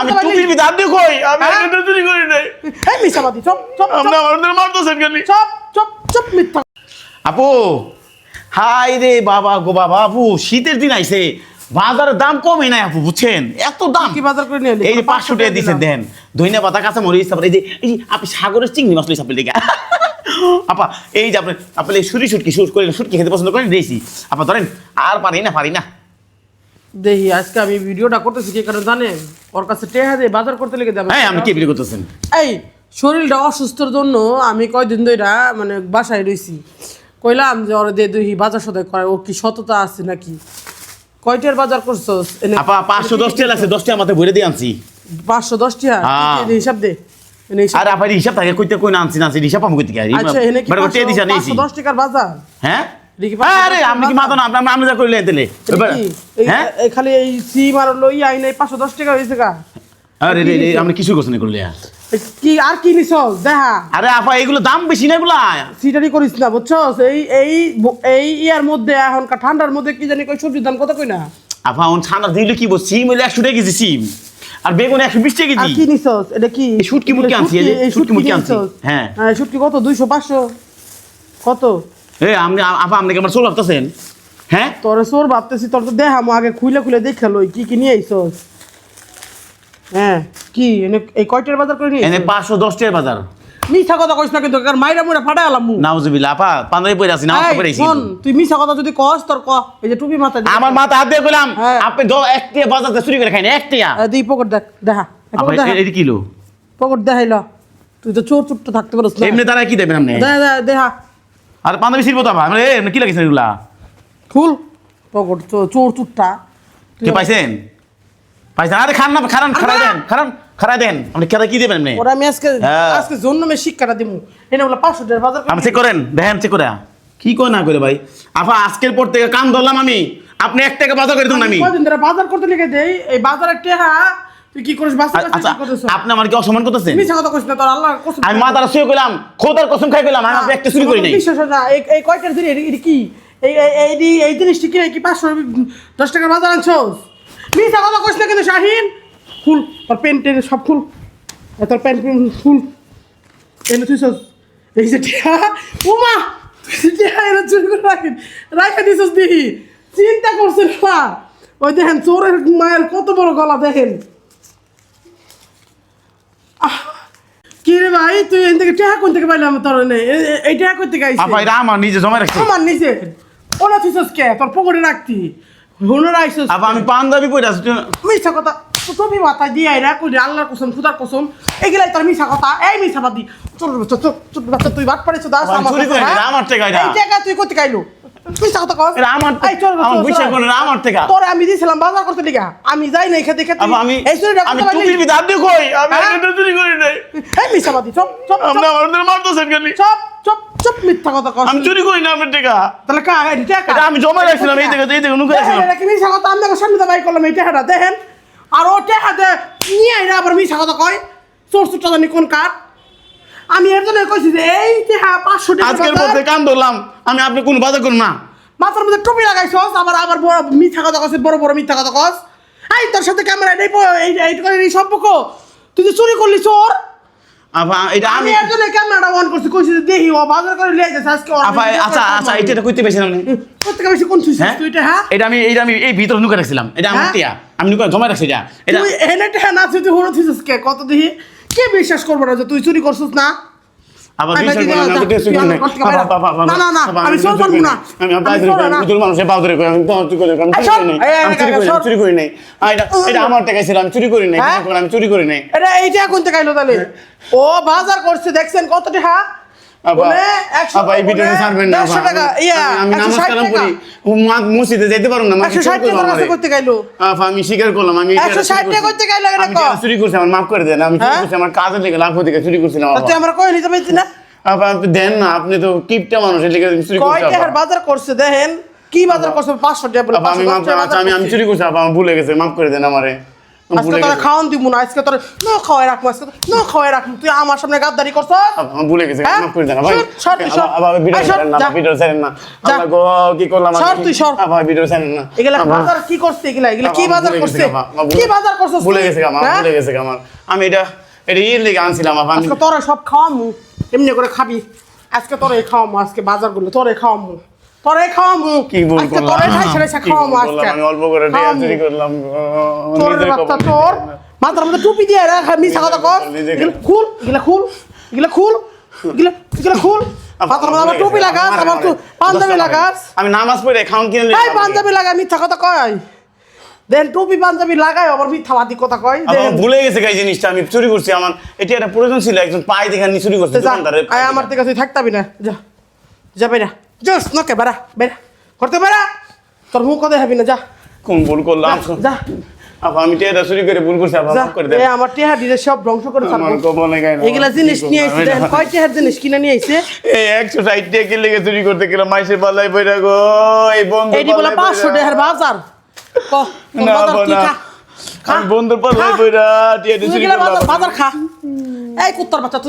আমি টুপির ভিতর হাত দিয়ে কই আমি এটা চুরি করি নাই। এই মিছাবাদী চুপ চুপ আপনি আমাদের মারতেছেন কেন? চুপ চুপ চুপ মিথ্যা। আপু হাই রে বাবা গো বাবা, আপু শীতের দিন আইছে, বাজারের দাম কমই নাই আপু, বুঝছেন এত দাম। কি বাজার করে নিয়ে এলি? এই যে 500 টাকা দিয়েছেন দেন, ধনিয়া পাতা কাঁচা মরিচ, তারপরে এই যে আপনি সাগরের চিংড়ি মাছ লইছেন আপনার দিকে আপা। এই যে আপনি এই শুটকি শুটকি খেতে পছন্দ করেন দিয়েছি আপা, ধরেন আর পারি না। দেখি আজকে আমি ভিডিওটা করতেছি কি কারণ জানেন, ওর কাছে টেহা দিয়ে বাজার করতে লেগে যাবে। হ্যাঁ আপনি কি বিক্রি করতেছেন? এই শরীরটা অসুস্থর জন্য আমি কয়দিন ধরে মানে বাসায় রইছি, কইলাম যে ওরে দিয়ে দুই বাজার সদাই করে, ও কি সততা আছে নাকি। কয়টার বাজার করছস? আপা 510 টাকা লাগছে, 10 টাকা মাথায় ভরে দিয়ে আনছি। 510 টাকা হিসাব দে। আর আপা হিসাব থাকে কইতে কই না আনছি হিসাব পাবো কইতে কি? আচ্ছা এনে কি 510 টাকার বাজার? হ্যাঁ আরে আপনি কি মাথা না আপনি যা কইলেন তেলে হ্যাঁ খালি এই সিম আর লই আই নাই 510 টাকা হইছে গা। আরে রে আপনি কিছু করছেন করলে কি আর কি নিছস দেখা? আরে আপা এগুলো দাম বেশি না, এগুলা সিটারি করিস না বুঝছস। এই ইয়ার মধ্যে এখনকার ঠান্ডার মধ্যে কি জানি কই সবজির দাম কত কই না। আপা অন ঠান্ডা দিলে কি বল, সিম হইলে 100 টাকা কেজি সিম, আর বেগুন 120 টাকা কেজি। আর কি নিছস? এটা কি শুটকি মুটকি আনছি, এই শুটকি মুটকি আনছি। হ্যাঁ শুটকি কত? 200 500 কত? আপা আপনি কি আমার চোর ভাবতেছেন? হ্যাঁ তোরে চোর ভাবতেছি, তোর তো দেখামো আগে খুলে দেখে লই কি নিয়ে আইছস। হ্যাঁ কি এই কয়টার বাজার করে নিয়ে? এনে 510 টাকার বাজার। মিছা কথা কইস না কিন্তু, কারণ মাইরা মুড়া ফাটাই আলাম মু। নাউজুবিল্লাহ আপা পান্দাই পড়ে আছি, নামাজ পড়ে আইছি। শোন তুই মিছা কথা যদি কস তোর ক এই যে টুপি মাথা দিয়ে। আমার মাথা হাত দিয়ে কইলাম আপনি 1 টাকা বাজারতে চুরি করে খাইন 1 টাকা। দুই পকেট দেখা আপা এই কিলো পকেট দেখাইল, তুই তো চোর চুট্টা থাকতে পারছ না। এমনি তারা কি দেবেন আপনি? দেখা আর পান্দাবি সিরবো তো আপা, এমনি কি লাগিয়েছেন এগুলা? খুল পকেট চোর চুট্টা কি পাইছেন? আরে খান না, খারাই দেন আপনি কেদা কি দেবেন আপনি? ওরা আমি আজকে জন্য আমি শিক্ষাটা দিমু। এনে বলে 500 টাকার বাজার আপনি চেক করেন, দেখেন চেক করে কি কয় না করে ভাই। আপা আজকের পর থেকে কাম ধরলাম আমি, আপনি 1 টাকা বাজার করে দেন। আমি কয়দিন ধরে বাজার করতে লিখে দেই, এই বাজারের টেহা তুই কি করিস? আচ্ছা আপনি আমার কি অসম্মান করতেছেন? মিছা কথা কইছ না, তোর আল্লাহর কসম। আমি মাথার শুয়ে কইলাম, খোদার কসম খাই কইলাম আমি আপনি একটা চুরি করি নাই। বিশ্বাস হয় না এই কয়টার দিন এটা কি এই জিনিসটি কি 510 টাকার বাজার আনছস? মিছা কথা কইছ না কিন্তু শাহিন। ফুল তোর প্যান্টের সব ফুল, তোর প্যান্ট ফুল এনে তুইছস এই যে টিয়া উমা তুই টিয়া এনে চুরি করে রাখে দিছস দিহি। চিন্তা করছিস না? ওই দেখেন চোরের মায়ের কত বড় গলা দেখেন। কি রে ভাই তুই এখান থেকে টিয়া কোন থেকে পাইলাম? তোর এই টিয়া কোন থেকে আইছিস? আপা এটা আমার নিজে জমা রাখছি। আমার নিজে ওনা তুইছস কে? তোর পকেটে রাখতি হুনর আইছস। আপা আমি পাঞ্জাবি পরে আছি। মিছা কথা তুমি মাথায় দিয়ে আইরা কই আল্লাহর কসম খুদার কসম এগুলাই তোর মিছা কথা। এই মিছা বাদি চল বাচ্চা তুই বাট পাড়েছ দাস আমার চুরি করে না, আমার টাকা এটা। এই টাকা তুই কত খাইলো? মিছা কথা কস। এটা আমার এই চল আমার বিশ্বাস করে না, আমার টাকা। তোরে আমি দিছিলাম বাজার করতে লিগা, আমি যাই নাই খেতে খেতে। আমি এই চুরিটা আমি করতে টুপির ভিতর হাত দিয়ে কই আমি হ্যাঁ? এটা চুরি করি নাই। এই মিছা বাদি চুপ আপনি আমাদের মারতেছেন কেন? চুপ মিথ্যা কথা কস। আমি চুরি করি না আপনার টাকা। তাহলে কা এই টাকা এটা আমি জমা রাখছিলাম, এই দেখে নুকে রাখছিলাম। এটা কি মিছা কথা? আমি সামনে তো বাই করলাম এই টাকাটা দেখেন, আর ও টাকা দে নিয়ে আইরা আবার মিছা কথা কয়। চোর চুরটা জানি কোন কাঠ। আমি এর জন্য কইছি যে এই টাকা 500 টাকা আজকের পর থেকে কাম ধরলাম আমি, আপনি কোন বাজার করুন না। মাথার মধ্যে টুপি লাগাইছস, আবার বড় মিথ্যা কথা কইছিস, বড় মিথ্যা কথা কস। এই তোর সাথে ক্যামেরা নেই এই সম্পর্ক? তুই যে চুরি করলি চোর। আপা এটা আমি এর জন্য ক্যামেরাটা অন করছি, কইছি যে দেখি ও বাজার করে লিয়ে যাচ্ছে আজকে। আপা আচ্ছা এটা কইতে পেছেন আপনি? প্রত্যেক বেশি কোন সুইছিস তুই এটা? হ্যাঁ এটা আমি এই ভিতর নুকে রাখছিলাম, এটা আমার টিয়া আমি নুকে জমা রাখছি। এটা তুই এনে টাকা না তুই হলো থিসিস কে কত দেখি কে বিশ্বাস করবে না যে তুই চুরি করছিস না? আবার বিশ্বাস করেন না, আমি চুরি করি নাই। না আমি চোর করব না। আমি আপনাদের মানুষের পাও ধরে আমি চুরি করি নাই, আমি চুরি করি নাই। এটা আমার টাকা ছিল, আমি চুরি করি নাই, আমি চুরি করি নাই। এটা এইটা কোন থেকে আইলো তাহলে? ও বাজার করছে দেখছেন কত টাকা? আপা এই ভিডিওতে ছাড়বেন না। আমি নামাজ কালাম করি, মসজিদে যাইতে পারুম না। 160 টাকা করতে গাইলো। আপা আমি স্বীকার করলাম আমি 160 টাকা করতে গাইলো। এটা আমি চুরি করছি, আমার মাফ করে দেন। আমি চুরি করছি, আমার কাজের লেগে লাখ থেকে চুরি করছিলাম। তুই আমরা কই নিতে পাইছিস না? আপা আপনি দেন না, আপনি তো কিপটা মানুষ, এর লেগে চুরি করছি। কয় টাকার বাজার করছে দেখেন, কি বাজার করছে? 500 টাকা বলে। আমি চুরি করছি আপা, আমার ভুলে গেছে, মাফ করে দেন আমারে। আজকে তোরা খাওয়ান দিব না, আজকে তোরা না খাওয়াই রাখবো, আজকে না খাওয়াই রাখবো। তুই আমার সামনে গাদ্দারি করছ। আমি ভুলে গেছি, হ্যাঁ? মাফ করে দেন ভাই। সর, তুই সর। আবার ভিডিও এই সর, ছাড়েন না, যা। ভিডিও ছাড়েন না। যা। আল্লাহ গো, কি করলাম আমি? সর, তুই সর। আবার ভিডিও ছাড়েন না। এগুলা আবার- বাজার কি করছে? এগুলা কি আবার বাজার ভুলে গেছি করছে? আবার, আবার কি বাজার করছস? ভুলে গেছি আমার, হ্যাঁ? ভুলে গেছি আমার। আমি এটা এর লেগে আনছিলাম আবার। আজকে তোরা সব খাওয়ামু, এমনি করে খাবি। আজকে তোরে খাওয়ামু, আজকে বাজারগুলো তোরে খাওয়ামু, তোরে খাওয়ামু। কি ভুল আজকে করলাম? তোরে খাইছে রে, কি খাওয়ামু ভুল আজকে। করলাম? আমি অল্প করে টিয়া খাওয়ামু। চুরি করলাম গো। তোর নিজের বাচ্চা কপাল তোর নিজে। মাথার মধ্যে টুপি দিয়ে রাখ, মিছা কথা কর। নিজে এগুলো খুল, এগুলো খুল, এগুলো খুল, এগুলো খুল। মাথার মধ্যে আমার টুপি লাগাস, আমার তো পাঞ্জাবি লাগাস। আমি নামাজ পড়ে খাউন কিনে লই এই পাঞ্জাবি লাগাই মিথ্যা কথা কয়। দেন টুপি পাঞ্জাবি লাগাই আবার মিথ্যাবাদী কথা কয়। আমার ভুলে গেছে এই জিনিসটা, আমি চুরি করছি। আমার এটি একটা প্রয়োজন ছিল, একজন পাই দেখে আমি চুরি করছি দোকানদারের। আয় আমার থেকে তুই থাকতাবি না, যা যা বেরা, জোস নকে বেরা বেরা করতে বেরা, তোর মুখ কথা হবি না, যা কোন ভুল করলাম? যা আপা আমি টিয়াটা চুরি করে ভুল করছি, আপা যা। মাফ করে দেন। এ আমার টেহা দিলে সব ধ্বংস করে আমার ছাড়বো। কপালে গায় না। এগুলা জিনিস নিয়ে আইছে, দেখ কয় টেহার জিনিস কিনে নিয়ে আইছে। এই 160 টাকা লেগে চুরি করতে গেলাম, মাইসের পাল্লাই পয়রা গো। এই বন্ধু এইটি বলে 500 টেহার বাজার। ক তোর না, বাজার কি না। খা? খা। আমি বন্ধুর পাল্লাই খা। পয়রা টিয়াটা তুই চুরি গেলে করলাম। বাজার খা। এই কুত্তার বাচ্চা তুই